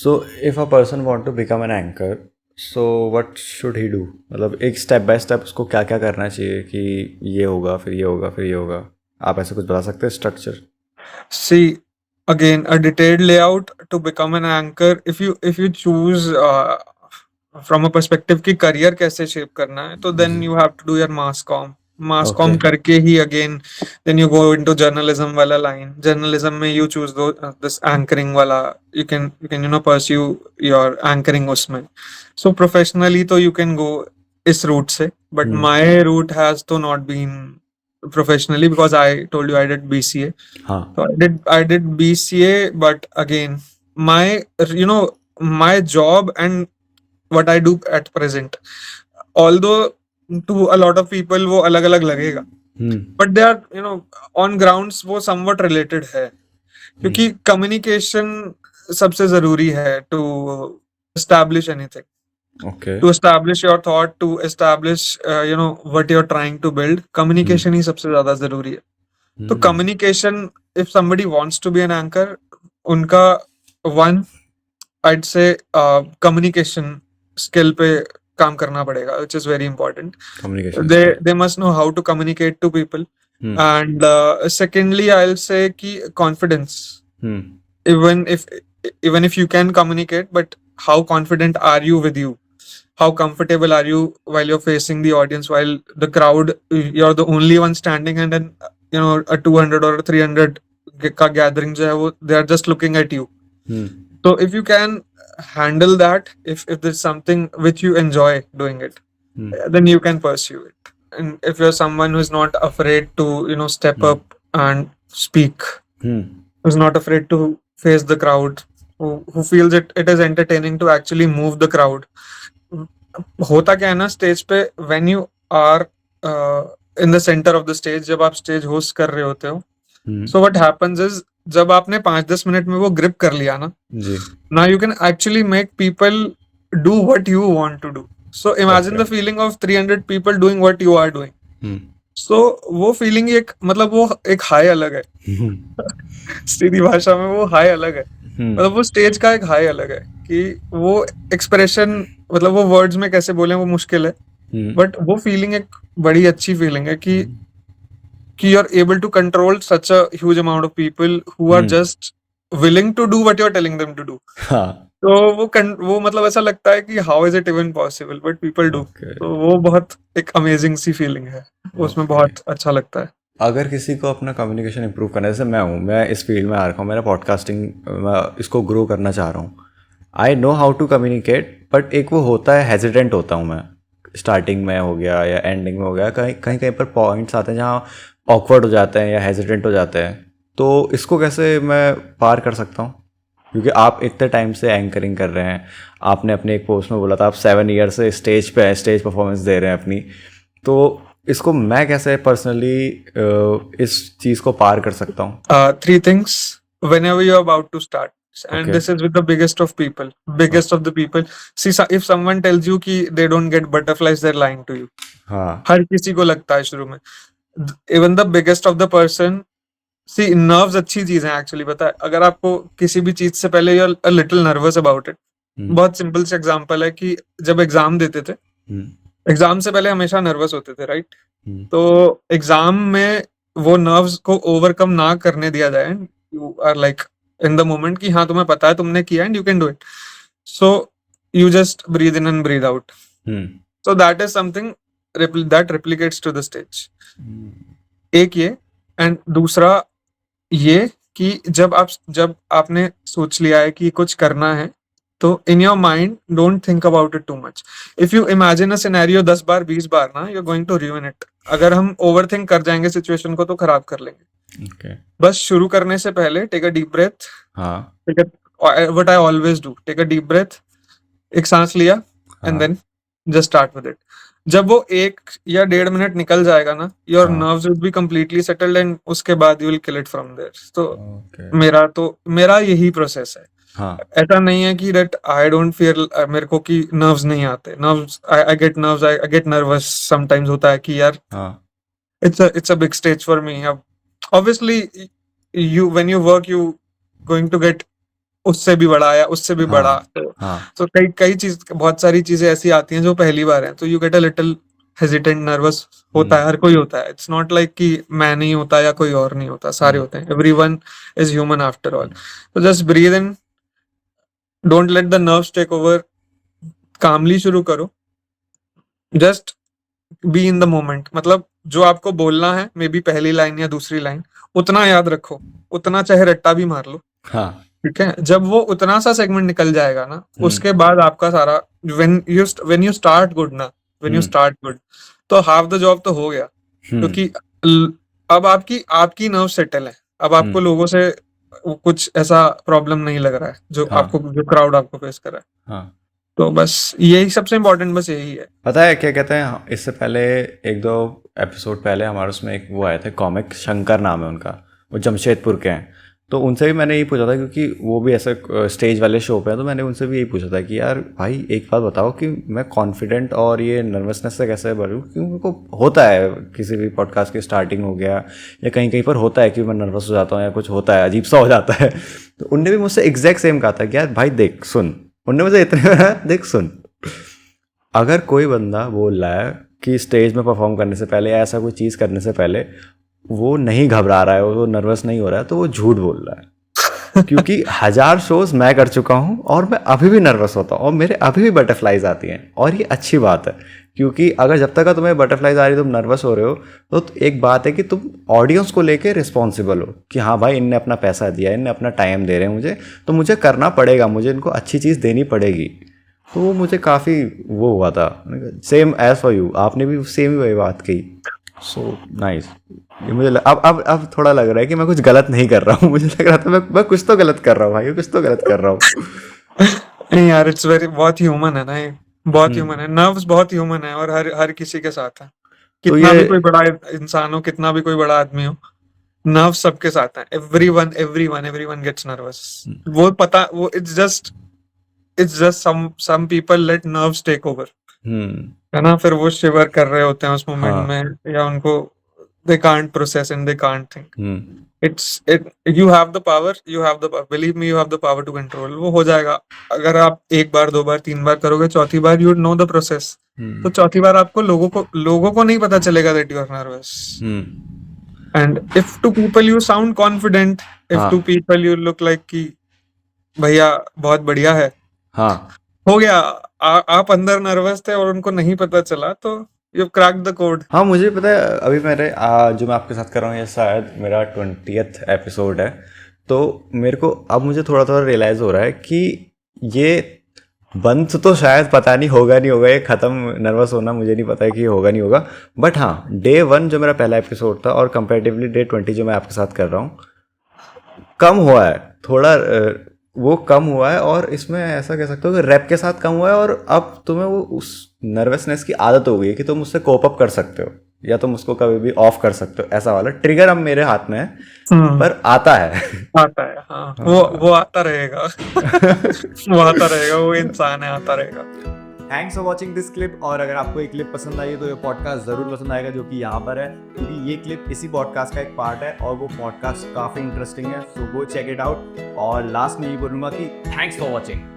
So if a person want to become an anchor, so what should he do? मतलब एक step by step उसको क्या क्या करना चाहिए कि ये होगा फिर ये होगा फिर ये होगा? आप ऐसा कुछ बता सकते हैं structure? See, again, a detailed layout to become an anchor. If you choose from a perspective कि career कैसे shape करना है, तो then you have to do your mass com Okay. करके ही again then you go into journalism वाला line. Journalism में you choose this anchoring वाला, you can pursue your anchoring उसमें. So professionally तो you can go इस route से, but my route has to not been professionally because I told you I did BCA. हाँ. So I did BCA, but again, my job and what I do at present, although to a lot of people वो अलग अलग लगेगा, but they are on grounds वो somewhat related है, क्योंकि communication सबसे जरूरी है to establish anything, Okay. to establish your thought, to establish what you're trying to build. Communication ही सबसे ज्यादा जरूरी है. तो communication, if somebody wants to be an anchor, उनका one, I'd say communication skill पे काम करना पड़ेगा, which is very important. Communication. They must know how to communicate to people. And secondly, I'll say कि confidence. Even if you can communicate, but how confident are you with you? How comfortable are you while you're facing the audience, while the crowd, you're the only one standing, and then a 200 or a 300 का gathering जो है वो they are just looking at you. So if you can handle that, if there's something which you enjoy doing it, then you can pursue it. And if you're someone who's not afraid to step up and speak, who's not afraid to face the crowd, who feels it is entertaining to actually move the crowd. होता क्या है ना stage पे, when you are in the center of the stage, जब आप stage host कर रहे होते हो, so what happens is जब आपने 5-10 मिनट में वो ग्रिप कर लिया ना, now you can actually make people do what you want to do. So imagine the feeling of 300 people doing what you are doing. So वो फीलिंग एक मतलब वो एक हाई अलग है. सीधी भाषा में वो हाई अलग है. मतलब वो स्टेज का एक हाई अलग है कि वो एक्सप्रेशन, मतलब वो वर्ड्स में कैसे बोले वो मुश्किल है, बट वो फीलिंग एक बड़ी अच्छी फीलिंग है कि you are able to control such a huge amount of people who are just willing to do what you are telling them to do. तो वो मतलब ऐसा लगता है कि how is it even possible, but people do. तो वो बहुत एक अमेजिंग सी फीलिंग है, उसमें बहुत अच्छा लगता है. अगर किसी को अपना कम्युनिकेशन इंप्रूव करना है, जैसे मैं इस फील्ड में आ रखा हूँ, मेरा पॉडकास्टिंग, मैं इसको ग्रो करना चाह रहा हूँ. I know how to communicate, but एक वो होता है, हेजिडेंट होता हूँ मैं. स्टार्टिंग में हो गया या एंडिंग में हो गया, कहीं पर पॉइंट्स आते हैं जहाँ ऑकवर्ड हो जाते हैं या हेजिडेंट हो जाते हैं. तो इसको कैसे मैं पार कर सकता हूँ? क्योंकि आप इतने टाइम से एंकरिंग कर रहे हैं, आपने अपने एक पोस्ट में बोला था आप 7 ईयर से स्टेज परफॉर्मेंस दे रहे हैं अपनी. तो इसको मैं कैसे पर्सनली इस चीज़ को पार कर सकता हूँ? 3 things whenever you're about to start, and this is with the biggest of the people. See, if someone tells you कि they don't get butterflies, they're lying to you. हर किसी को लगता है शुरू में. Even the biggest of the person, see, nerves अच्छी चीज है एक्चुअली. पता है, अगर आपको किसी भी चीज से पहले you're a little nervous about it, बहुत सिंपल सा एग्जांपल है कि जब एग्जाम देते थे, एग्जाम से पहले हमेशा नर्वस होते थे, राइट? तो एग्जाम में वो नर्व्स को ओवरकम ना करने दिया जाए, you are like in the moment कि हाँ तुम्हें पता है तुमने किया and you can do it. So you just breathe in and breathe out. So that is something that replicates to the stage. एक ये, एंड दूसरा ये कि जब आपने सोच लिया है कि कुछ करना है, तो in your mind don't think about it too much. If you imagine a scenario 10 बार 20 बार ना, you are going to ruin it. अगर हम ओवर थिंक कर जाएंगे सिचुएशन को तो खराब कर लेंगे. बस शुरू करने से पहले take a deep breath. What I always do, take a deep breath, एक सांस लिया and then just start with it. जब वो 1 या 1.5 मिनट निकल जाएगा ना, your nerves will be completely settled and उसके बाद you will kill it from there. तो मेरा यही प्रोसेस है. ऐसा नहीं है कि दैट आई डोंट फील, मेरे को कि नर्व्स नहीं आते. Nerves, I get nerves, I get nervous sometimes. होता है कि यार it's a big stage for me. Obviously you when you work, you going to get उससे भी बड़ा या उससे भी बड़ा। हाँ तो बहुत सारी चीजें ऐसी आती हैं जो पहली बार है, तो you get a little hesitant, nervous होता है, हर कोई होता है। इट्स नॉट लाइक कि मैं नहीं होता या कोई और नहीं होता, सारे होते हैं। Everyone is human after all. तो just breathe in, don't let the nerves take over, calmly शुरू करो, just be in the moment. मतलब जो आपको बोलना है, मे बी पहली लाइन या दूसरी लाइन, उतना याद रखो, उतना चाहे रट्टा भी मार लो, हाँ ठीक है। जब वो उतना सा सेगमेंट निकल जाएगा ना, उसके बाद आपका सारा, व्हेन यू स्टार्ट गुड ना, व्हेन यू स्टार्ट गुड, तो हाफ द जॉब तो हो गया। क्योंकि अब आपकी नर्व सेटल है, अब आपको लोगों से कुछ ऐसा प्रॉब्लम नहीं लग रहा है जो हाँ जो क्राउड आपको फेस कर रहा है। हाँ। तो बस यही सबसे इम्पोर्टेंट, बस यही है। पता है क्या कहते हैं, इससे पहले 1-2 एपिसोड पहले हमारे उसमें एक वो आए थे कॉमिक, शंकर नाम है उनका, वो जमशेदपुर के हैं। तो उनसे भी मैंने यही पूछा था, क्योंकि वो भी ऐसे स्टेज वाले शो पे हैं, तो मैंने उनसे भी यही पूछा था कि यार भाई एक बात बताओ कि मैं कॉन्फिडेंट और ये नर्वसनेस से कैसे बढ़ूँ, क्योंकि मेरे को होता है किसी भी पॉडकास्ट की स्टार्टिंग हो गया या कहीं कहीं पर होता है कि मैं नर्वस हो जाता हूँ या कुछ होता है, अजीब सा हो जाता है। तो उनने भी मुझसे एग्जैक्ट सेम कहा था कि यार भाई देख सुन, उनने मुझे इतने देख सुन, अगर कोई बंदा बोल रहा है कि स्टेज में परफॉर्म करने से पहले या ऐसा कोई चीज़ करने से पहले वो नहीं घबरा रहा है, वो नर्वस नहीं हो रहा है, तो वो झूठ बोल रहा है। क्योंकि 1000 शोज मैं कर चुका हूँ और मैं अभी भी नर्वस होता हूँ और मेरे अभी भी बटरफ्लाइज आती हैं, और ये अच्छी बात है। क्योंकि अगर जब तक तुम्हें बटरफ्लाइज आ रही, तुम नर्वस हो रहे हो, तो एक बात है कि तुम ऑडियंस को लेके रिस्पॉन्सिबल हो कि हाँ भाई इनने अपना पैसा दिया, इनने अपना टाइम दे रहे हैं मुझे, तो मुझे करना पड़ेगा, मुझे इनको अच्छी चीज़ देनी पड़ेगी। तो वो मुझे काफ़ी वो हुआ था, सेम एज फॉर यू, आपने भी सेम ही वही बात कही। So nice. ये मुझे अब थोड़ा लग रहा है कि मैं कुछ गलत नहीं कर रहा हूँ, मुझे लग रहा था मैं कुछ तो गलत कर रहा हूँ भाई, कुछ तो गलत कर रहा हूँ। नहीं यार, इट्स वेरी, बहुत ह्यूमन है ना ये, बहुत ह्यूमन है। नर्व्स बहुत ह्यूमन है और हर किसी के साथ है। तो कितना ये भी कोई बड़ा इंसान हो, कितना भी कोई बड़ा आदमी हो, नर्व्स सबके साथ है। Everyone gets nervous. वो पता, वो it's just some people let nerves take over, है ना। फिर वो शिवर कर रहे होते हैं उस मोमेंट हाँ में, या उनको they can't process and they can't think. Hmm you have the power, believe me, you have the power to control. वो हो जाएगा। अगर आप एक बार, दो बार, तीन बार करोगे, चौथी बार यू नो द प्रोसेस। तो चौथी बार आपको लोगों को नहीं पता चलेगा that you are nervous. And if to people you sound confident, if to हाँ पीपल यू लुक लाइक कि भैया बहुत बढ़िया है, हाँ हो गया। आप अंदर नर्वस थे और उनको नहीं पता चला, तो यू क्रैक द कोड। हाँ। मुझे पता है अभी मेरे जो मैं आपके साथ कर रहा हूँ, ये शायद मेरा 20th एपिसोड है। तो मेरे को अब मुझे थोड़ा थोड़ा रियलाइज़ हो रहा है कि ये बंद तो शायद पता नहीं होगा नहीं होगा, ये ख़त्म नर्वस होना मुझे नहीं पता है कि ये होगा नहीं होगा। बट हाँ, डे 1 जो मेरा पहला एपिसोड था और कंपेरेटिवली डे 20 जो मैं आपके साथ कर रहा हूँ, कम हुआ है थोड़ा, वो कम हुआ है। और इसमें ऐसा कह सकते हो कि रैप के साथ कम हुआ है, और अब तुम्हें वो उस नर्वसनेस की आदत हो गई है कि तुम उससे कोप अप कर सकते हो या तुम उसको कभी भी ऑफ कर सकते हो। ऐसा वाला ट्रिगर अब मेरे हाथ में है, पर आता है। आता है, हाँ। वो आता रहेगा। वो आता रहेगा, वो इंसान है, आता रहेगा। Thanks for watching this clip. और अगर आपको ये क्लिप पसंद आई है तो ये पॉडकास्ट ज़रूर पसंद आएगा, जो कि यहाँ पर है, क्योंकि ये क्लिप इसी पॉडकास्ट का एक पार्ट है और वो पॉडकास्ट काफ़ी इंटरेस्टिंग है। सो गो चेक इट आउट। और लास्ट में ये बोलूँगा कि थैंक्स फॉर वॉचिंग।